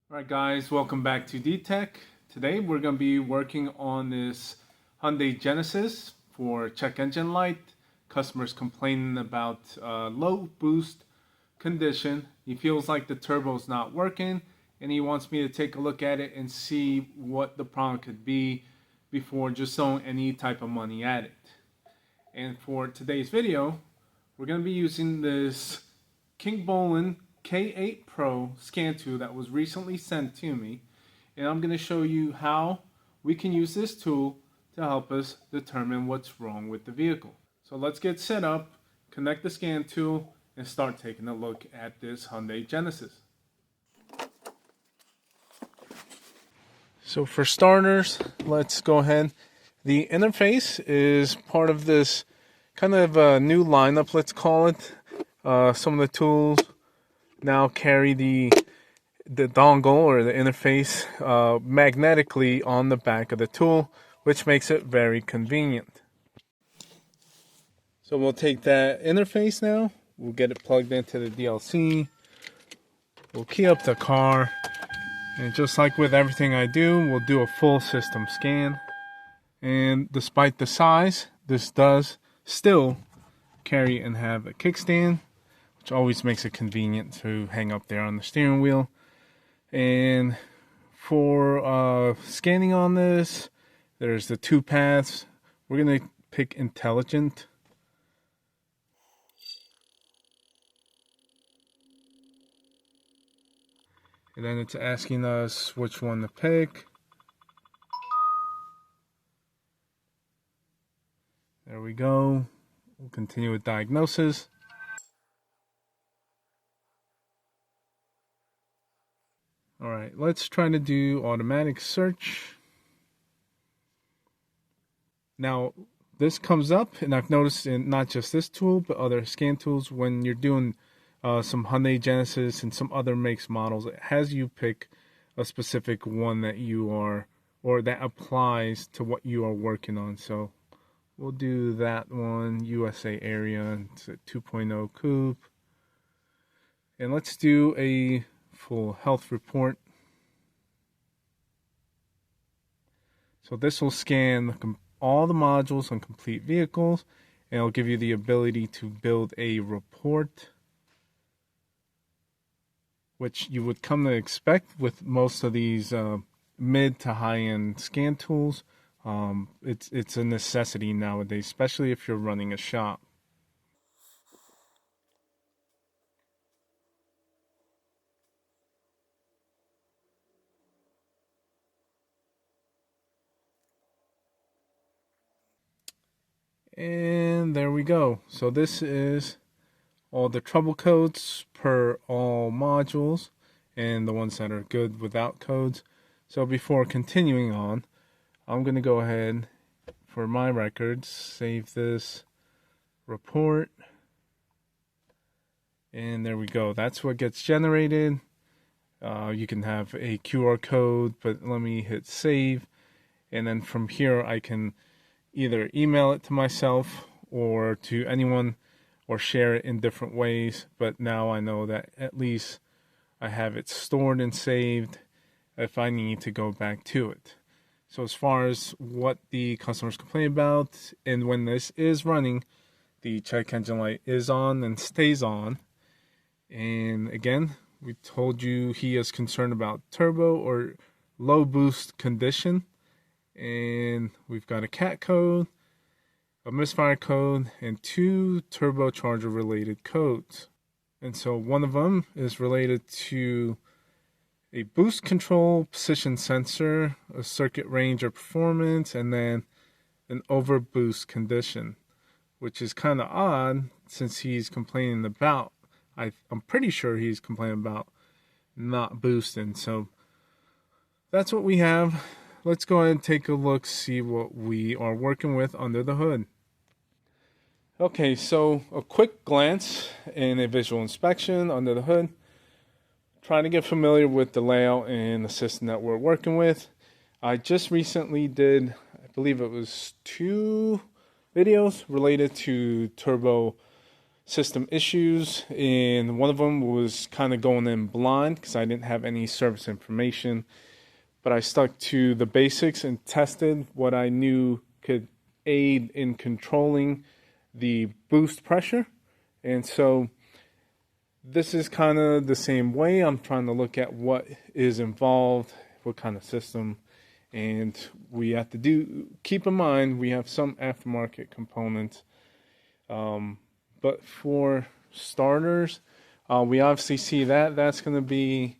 Alright guys, welcome back to DTech. Today we're going to be working on this Hyundai Genesis for check engine light. Customers complaining about low boost condition. He feels like the turbo's not working and he wants me to take a look at it and see what the problem could be before just throwing any type of money at it. And for today's video, we're going to be using this Kingbolen K8 Pro scan tool that was recently sent to me, and I'm going to show you how we can use this tool to help us determine what's wrong with the vehicle. So let's get set up, connect the scan tool, and start taking a look at this Hyundai Genesis. So for starters, let's go ahead. The interface is part of this kind of a new lineup, let's call it. Some of the tools now carry the dongle or the interface magnetically on the back of the tool, which makes it very convenient. So we'll take that interface now, we'll get it plugged into the DLC, we'll key up the car, and just like with everything I do, we'll do a full system scan. And despite the size, this does still carry and have a kickstand, which always makes it convenient to hang up there on the steering wheel. And for scanning on this, there's the two paths. We're going to pick intelligent. And then it's asking us which one to pick. There we go. We'll continue with diagnosis. Alright, let's try to do automatic search. Now, this comes up, and I've noticed in not just this tool, but other scan tools, when you're doing some Hyundai Genesis and some other makes models, it has you pick a specific one that you are, or that applies to what you are working on. So we'll do that one, USA area, it's a 2.0 coupe. And let's do a full health report. So this will scan all the modules on complete vehicles, and it'll give you the ability to build a report, which you would come to expect with most of these mid to high-end scan tools. It's a necessity nowadays, especially if you're running a shop. And there we go. So this is all the trouble codes per all modules and the ones that are good without codes. So before continuing on, I'm going to go ahead for my records, save this report. And there we go. That's what gets generated. You can have a QR code, but let me hit save. And then from here, I can either email it to myself or to anyone or share it in different ways. But now I know that at least I have it stored and saved if I need to go back to it. So as far as what the customers complain about, and when this is running, the check engine light is on and stays on. And again, we told you he is concerned about turbo or low boost condition. And we've got a CAT code, a misfire code, and two turbocharger related codes. And so one of them is related to a boost control position sensor, a circuit range or performance, and then an overboost condition, which is kind of odd since he's complaining about, I'm pretty sure he's complaining about not boosting. So that's what we have. Let's go ahead and take a look, see what we are working with under the hood. Okay, so a quick glance and a visual inspection under the hood. Trying to get familiar with the layout and the system that we're working with. I just recently did, I believe it was 2 videos related to turbo system issues, and one of them was kind of going in blind because I didn't have any service information. But I stuck to the basics and tested what I knew could aid in controlling the boost pressure. And so this is kind of the same way. I'm trying to look at what is involved, what kind of system, and we have to keep in mind we have some aftermarket components. But for starters, we obviously see that's going to be,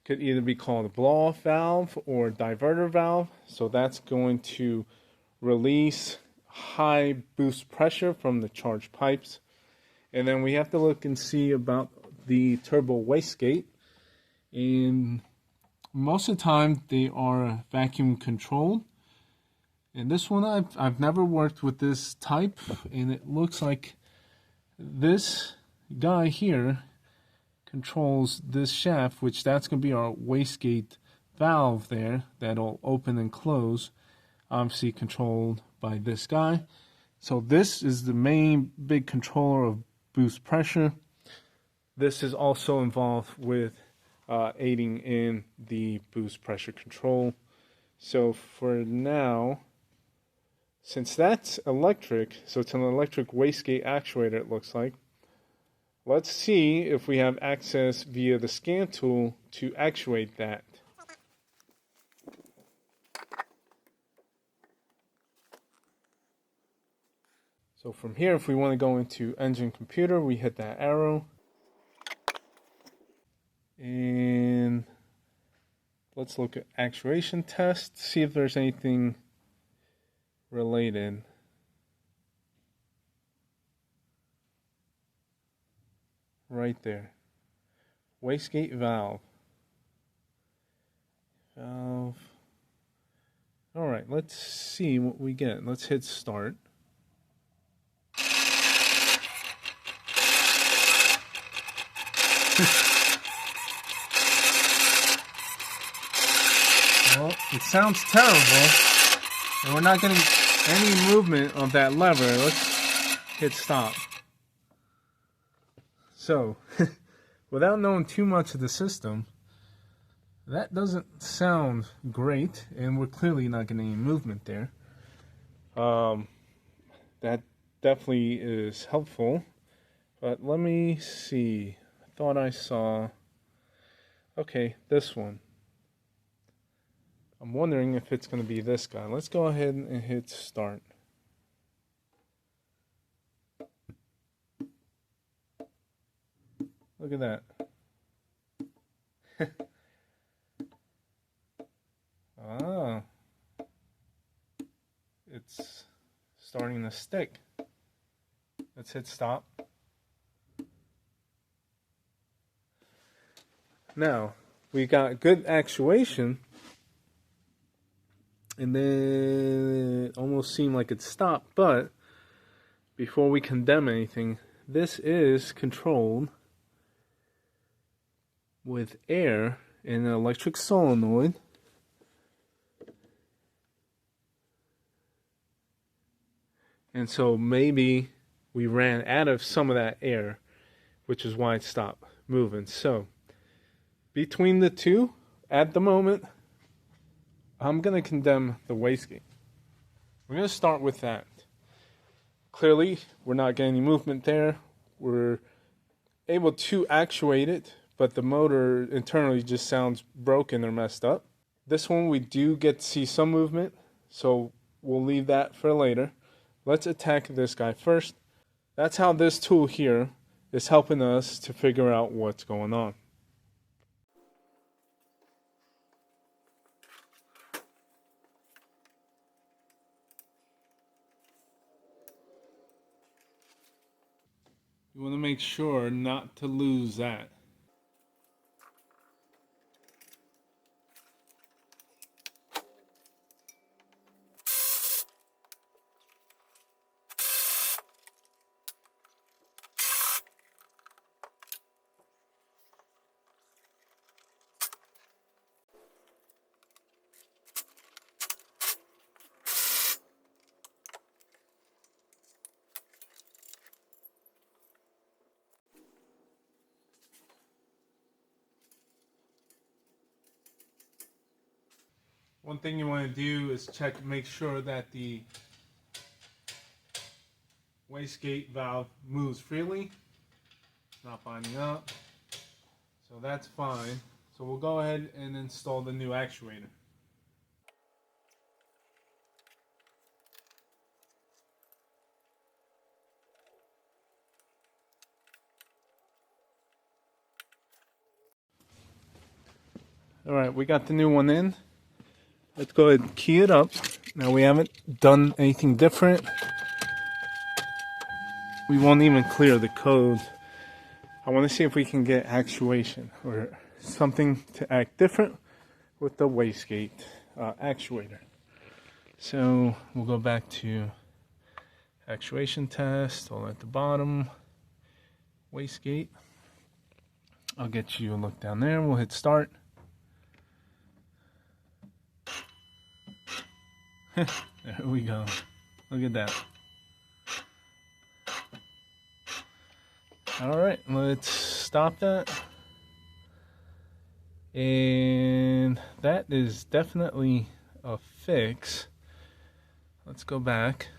could either be called a blow-off valve or diverter valve. So that's going to release high boost pressure from the charged pipes. And then we have to look and see about the turbo wastegate. And most of the time they are vacuum controlled. And this one, I've never worked with this type, and it looks like this guy here controls this shaft, which that's going to be our wastegate valve there that'll open and close, obviously controlled by this guy. So this is the main big controller of boost pressure. This is also involved with aiding in the boost pressure control. So for now, since that's electric, so it's an electric wastegate actuator, it looks like. Let's see if we have access via the scan tool to actuate that. So from here, if we want to go into engine computer, we hit that arrow. And let's look at actuation test, see if there's anything related. Right there. Wastegate valve. Alright, let's see what we get. Let's hit start. Well, it sounds terrible, and we're not getting any movement of that lever. Let's hit stop. So, without knowing too much of the system, that doesn't sound great, and we're clearly not getting any movement there. That definitely is helpful, but let me see. I thought I saw, okay, this one. I'm wondering if it's going to be this guy. Let's go ahead and hit start. Look at that. Ah, it's starting to stick. Let's hit stop. Now, we got good actuation, and then it almost seemed like it stopped, but before we condemn anything, this is controlled with air and an electric solenoid. And so maybe we ran out of some of that air, which is why it stopped moving. So between the two, at the moment, I'm going to condemn the wastegate. We're going to start with that. Clearly, we're not getting any movement there. We're able to actuate it, but the motor internally just sounds broken or messed up. This one we do get to see some movement, so we'll leave that for later. Let's attack this guy first. That's how this tool here is helping us to figure out what's going on. You want to make sure not to lose that. One thing you want to do is make sure that the wastegate valve moves freely, not binding up. So that's fine. So we'll go ahead and install the new actuator. Alright, we got the new one in. Let's go ahead and key it up. Now we haven't done anything different. We won't even clear the code. I want to see if we can get actuation or something to act different with the wastegate actuator. So we'll go back to actuation test, all at the bottom, wastegate. I'll get you a look down there. We'll hit start. There we go. Look at that. Alright, let's stop that. And that is definitely a fix. Let's go back.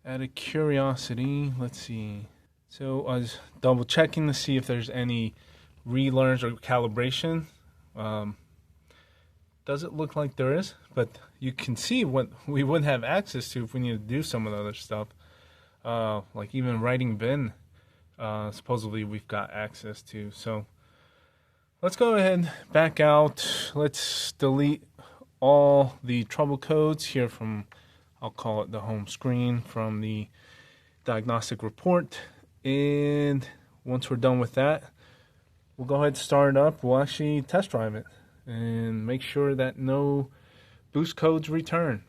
Out of curiosity, let's see. So I was double checking to see if there's any relearns or calibration. Doesn't look like there is, but you can see what we would have access to if we need to do some of the other stuff. Like even writing bin, supposedly we've got access to. So let's go ahead, back out. Let's delete all the trouble codes here from, I'll call it the home screen, from the diagnostic report. And once we're done with that, we'll go ahead and start it up. We'll actually test drive it and make sure that no boost codes return.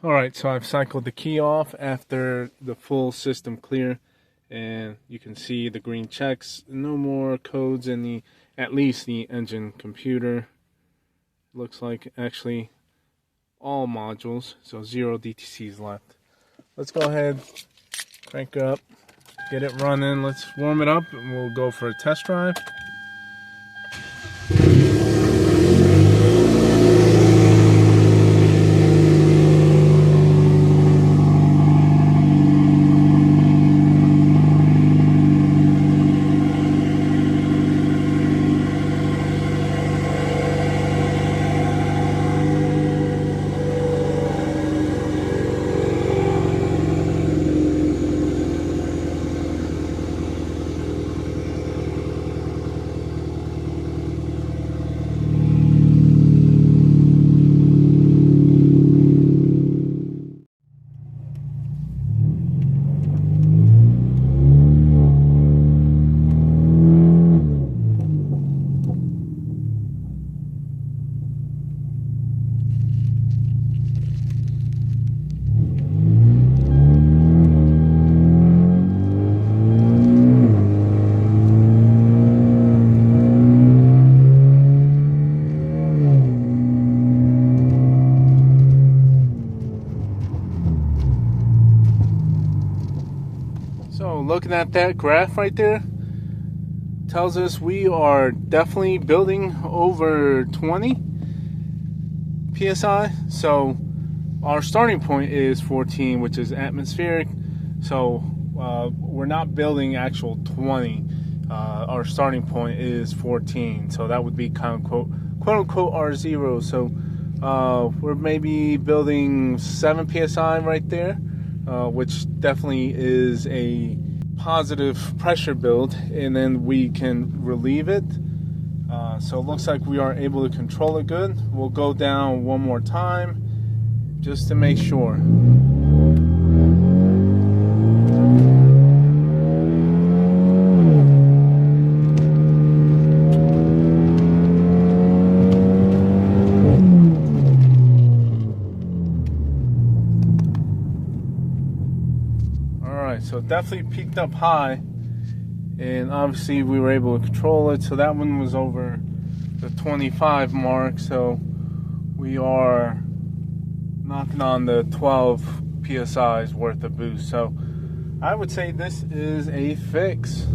Alright, so I've cycled the key off after the full system clear, and you can see the green checks. No more codes in the, at least the engine computer. Looks like actually all modules, so 0 DTCs left. Let's go ahead, crank up, get it running. Let's warm it up and we'll go for a test drive. So looking at that graph right there, tells us we are definitely building over 20 psi. So our starting point is 14, which is atmospheric. So we're not building actual 20. Our starting point is 14. So that would be kind of quote unquote R0. So we're maybe building 7 psi right there, which definitely is a positive pressure build, and then we can relieve it. So it looks like we are able to control it good. We'll go down one more time just to make sure. So definitely peaked up high, and obviously we were able to control it. So that one was over the 25 mark, so we are knocking on the 12 psi's worth of boost. So I would say this is a fix.